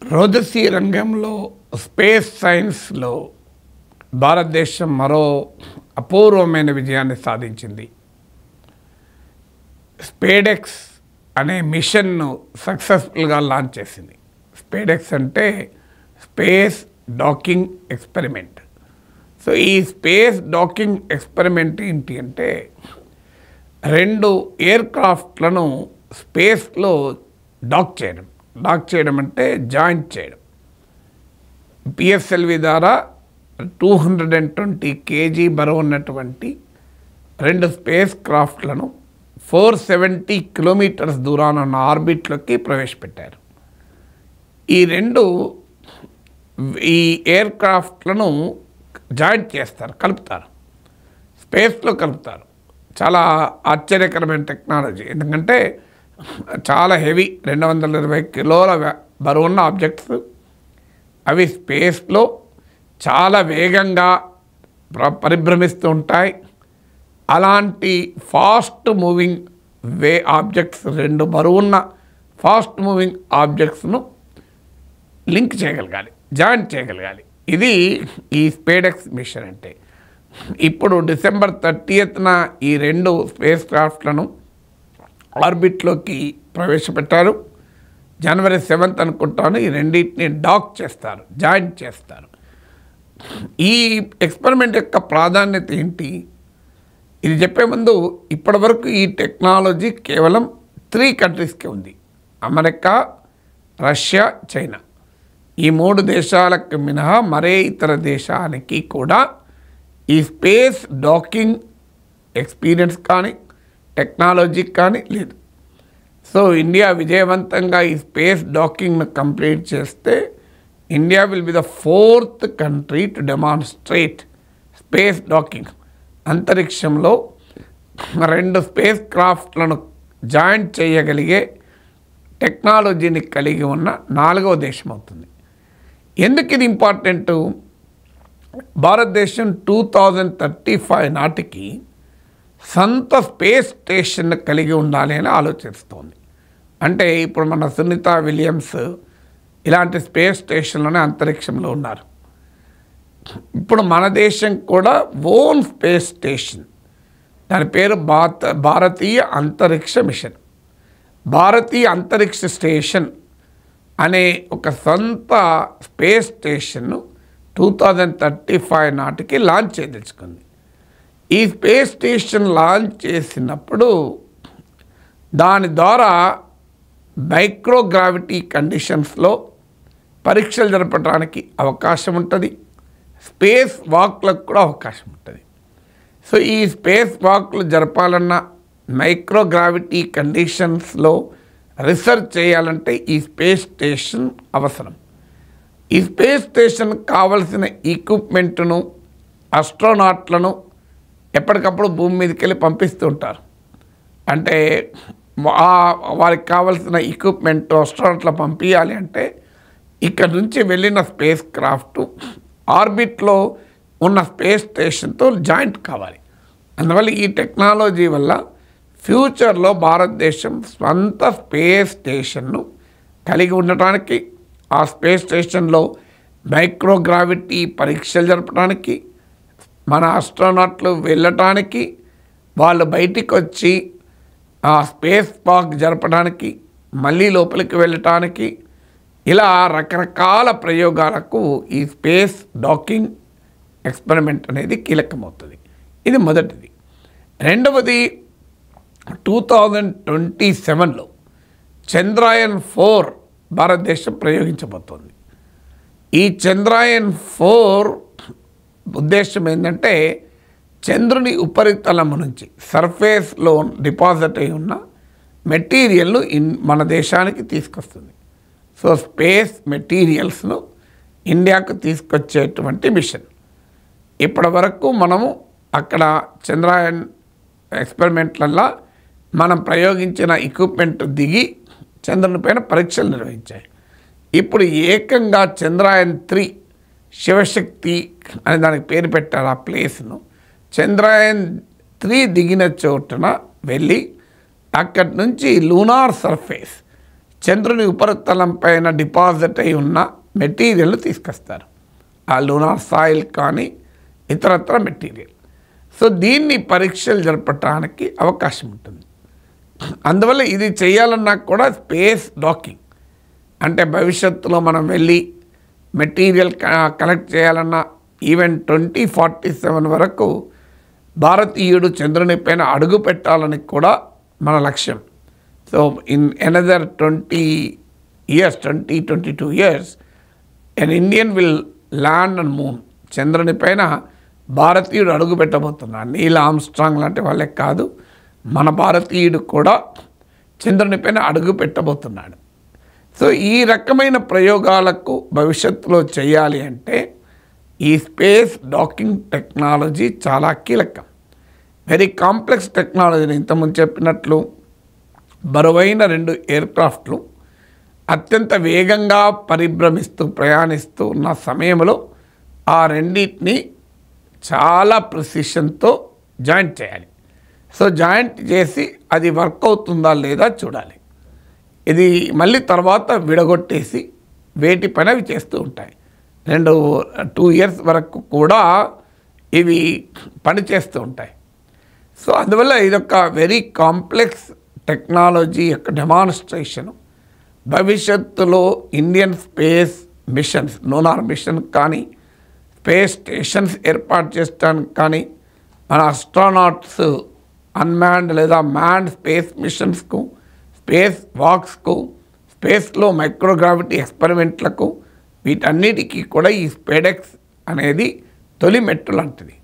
రోదసీ రంగంలో స్పేస్ సైన్స్లో భారతదేశం మరో అపూర్వమైన విజయాన్ని సాధించింది. స్పేడెక్స్ అనే మిషన్ను సక్సెస్ఫుల్గా లాంచ్ చేసింది. స్పేడెక్స్ అంటే స్పేస్ డాకింగ్ ఎక్స్పెరిమెంట్. సో ఈ స్పేస్ డాకింగ్ ఎక్స్పెరిమెంట్ ఏంటి అంటే 2 ఎయిర్ క్రాఫ్ట్లను స్పేస్లో డాక్ చేయడం అంటే జాయింట్ చేయడం. పిఎస్ఎల్వి ద్వారా 220 kg బరువు ఉన్నటువంటి 2 స్పేస్ క్రాఫ్ట్లను 470 కిలోమీటర్స్ దూరాన ఉన్న ఆర్బిట్లోకి ప్రవేశపెట్టారు. ఈ ఎయిర్ క్రాఫ్ట్లను జాయింట్ చేస్తారు, కలుపుతారు, స్పేస్లో కలుపుతారు. చాలా ఆశ్చర్యకరమైన టెక్నాలజీ. ఎందుకంటే చాలా హెవీ 220 కిలోల బరువున్న ఆబ్జెక్ట్స్ అవి స్పేస్లో చాలా వేగంగా పరిభ్రమిస్తూ ఉంటాయి. అలాంటి ఫాస్ట్ మూవింగ్ ఆబ్జెక్ట్స్ 2 బరువున్న ఫాస్ట్ మూవింగ్ ఆబ్జెక్ట్స్ను లింక్ చేయగలగాలి, జాయింట్ చేయగలగాలి. ఇది ఈ స్పేడెక్స్ మిషన్ అంటే. ఇప్పుడు డిసెంబర్ 30న ఈ 2 స్పేస్ క్రాఫ్ట్లను ఆర్బిట్లోకి ప్రవేశపెట్టారు. జనవరి 7th అనుకుంటాను ఈ రెండింటిని డాక్ చేస్తారు, జాయింట్ చేస్తారు. ఈ ఎక్స్పెరిమెంట్ యొక్క ప్రాధాన్యత ఏంటి? ఇది చెప్పే ముందు ఇప్పటివరకు ఈ టెక్నాలజీ కేవలం 3 కంట్రీస్కే ఉంది. America, Russia, China. ఈ 3 దేశాలకు మినహా మరే ఇతర దేశానికి కూడా ఈ స్పేస్ డాకింగ్ ఎక్స్పీరియన్స్ కానీ టెక్నాలజీ కానీ లేదు. సో ఇండియా విజయవంతంగా ఈ స్పేస్ డాకింగ్ను కంప్లీట్ చేస్తే India will be the 4th country to demonstrate space docking. అంతరిక్షంలో 2 స్పేస్ క్రాఫ్ట్లను జాయింట్ చేయగలిగే టెక్నాలజీని కలిగి ఉన్న 4వ దేశం అవుతుంది. ఎందుకు ఇది ఇంపార్టెంటు? భారతదేశం 2035 నాటికి సొంత స్పేస్ స్టేషన్ కలిగి ఉండాలి అని ఆలోచిస్తోంది. అంటే ఇప్పుడు మన సునీత విలియమ్స్ ఇలాంటి స్పేస్ స్టేషన్లోనే అంతరిక్షంలో ఉన్నారు. ఇప్పుడు మన దేశం కూడా ఓన్ స్పేస్ స్టేషన్, దాని పేరు భారతీయ అంతరిక్ష మిషన్. భారతీయ అంతరిక్ష స్టేషన్ అనే ఒక సొంత స్పేస్ స్టేషన్ను 2035 నాటికి లాంచ్ చేయదలుచుకుంది. ఈ స్పేస్ స్టేషన్ లాంచ్ చేసినప్పుడు దాని ద్వారా మైక్రోగ్రావిటీ కండిషన్స్లో పరీక్షలు జరపడానికి అవకాశం ఉంటుంది. స్పేస్ వాక్లకు కూడా అవకాశం ఉంటుంది. సో ఈ స్పేస్ వాక్లు జరపాలన్న మైక్రోగ్రావిటీ కండిషన్స్లో రీసెర్చ్ చేయాలంటే ఈ స్పేస్ స్టేషన్ అవసరం. ఈ స్పేస్ స్టేషన్ కావలసిన ఎక్విప్మెంట్ను ఆస్ట్రోనాట్లను ఎప్పటికప్పుడు భూమి మీదకి వెళ్ళి పంపిస్తూ ఉంటారు. అంటే వారికి కావాల్సిన ఎక్విప్మెంట్ ఆస్ట్రోనాట్లు పంపించాలి అంటే ఇక్కడ నుంచి వెళ్ళిన స్పేస్ క్రాఫ్ట్ ఆర్బిట్లో ఉన్న స్పేస్ స్టేషన్తో జాయింట్ కావాలి. అందువల్ల ఈ టెక్నాలజీ వల్ల ఫ్యూచర్లో భారతదేశం స్వంత స్పేస్ స్టేషన్ను కలిగి ఉండటానికి, ఆ స్పేస్ స్టేషన్లో మైక్రోగ్రావిటీ పరీక్షలు జరపడానికి, మన ఆస్ట్రోనాట్లు వెళ్ళటానికి, వాళ్ళు బయటికి వచ్చి ఆ స్పేస్ వాక్ జరపడానికి, మళ్ళీ లోపలికి వెళ్ళటానికి, ఇలా రకరకాల ప్రయోగాలకు ఈ స్పేస్ డాకింగ్ ఎక్స్పెరిమెంట్ అనేది కీలకమవుతుంది. ఇది మొదటిది. రెండవది 2027లో చంద్రయాన్ 4 భారతదేశం ప్రయోగించబోతోంది. ఈ చంద్రయాన్ 4 ఉద్దేశం ఏంటంటే చంద్రుని ఉపరితలం నుంచి సర్ఫేస్లో డిపాజిట్ అయి ఉన్న మెటీరియల్ను మన దేశానికి తీసుకొస్తుంది. సో స్పేస్ మెటీరియల్స్ను ఇండియాకు తీసుకొచ్చేటువంటి మిషన్. ఇప్పటి వరకు మనము అక్కడ చంద్రయాన్ ఎక్స్పెరిమెంట్లల్లో మనం ప్రయోగించిన ఎక్విప్మెంట్ దిగి చంద్రుని పైన పరీక్షలు నిర్వహించాయి. ఇప్పుడు ఏకంగా చంద్రయాన్ 3 శివశక్తి అని దానికి పేరు పెట్టారు ఆ ప్లేస్ను. చంద్రయాన్ 3 దిగిన చోటున వెళ్ళి అక్కడి నుంచి లూనార్ సర్ఫేస్ చంద్రుని ఉపరితలం పైన డిపాజిట్ అయి ఉన్న మెటీరియల్ తీసుకొస్తారు. ఆ లూనార్ సాయిల్ కానీ ఇతరత్ర మెటీరియల్. సో దీన్ని పరీక్షలు జరపడానికి అవకాశం ఉంటుంది. అందువల్ల ఇది చేయాలన్నా కూడా స్పేస్ డాకింగ్, అంటే భవిష్యత్తులో మనం వెళ్ళి మెటీరియల్ కలెక్ట్ చేయాలన్నా ఈవెన్ 2047 వరకు భారతీయుడు చంద్రుని పైన అడుగు పెట్టాలని కూడా మన లక్ష్యం. So in another 22 years an Indian will land on moon. చంద్రుని పైన భారతీయుడు అడుగు పెట్టబోతున్నాడు. నీల్ ఆర్మ్స్ట్రాంగ్ లాంటి వాళ్ళే కాదు, మన భారతీయుడు కూడా చంద్రుని పైన అడుగు పెట్టబోతున్నాడు. సో ఈ రకమైన ప్రయోగాలకు భవిష్యత్తులో చేయాలి అంటే ఈ స్పేస్ డాకింగ్ టెక్నాలజీ చాలా కీలకం. వెరీ కాంప్లెక్స్ టెక్నాలజీని ఇంతకుముందు చెప్పినట్లు బరువైన 2 ఎయిర్క్రాఫ్ట్లు అత్యంత వేగంగా పరిభ్రమిస్తూ ప్రయాణిస్తూ ఉన్న సమయంలో ఆ రెండింటిని చాలా ప్రిసిషన్తో జాయింట్ చేయాలి. సో జాయింట్ చేసి అది వర్క్ అవుతుందా లేదా చూడాలి. ఇది మళ్ళీ తర్వాత విడగొట్టేసి వేటి పైన అవి చేస్తూ ఉంటాయి. 2 years వరకు కూడా ఇవి పనిచేస్తూ ఉంటాయి. సో అందువల్ల ఇదొక వెరీ కాంప్లెక్స్ టెక్నాలజీ యొక్క డెమాన్స్ట్రేషను. భవిష్యత్తులో Indian space missions, lunar mission కానీ స్పేస్ స్టేషన్స్ ఏర్పాటు చేయడానికి కానీ మన అస్ట్రానాట్స్ అన్మ్యాన్డ్ లేదా మ్యాన్డ్ స్పేస్ మిషన్స్కు, స్పేస్ వాక్స్కు, స్పేస్లో మైక్రోగ్రావిటీ ఎక్స్పెరిమెంట్లకు, వీటన్నిటికీ కూడా ఈ స్పేడెక్స్ అనేది తొలి మెట్టు లాంటిది.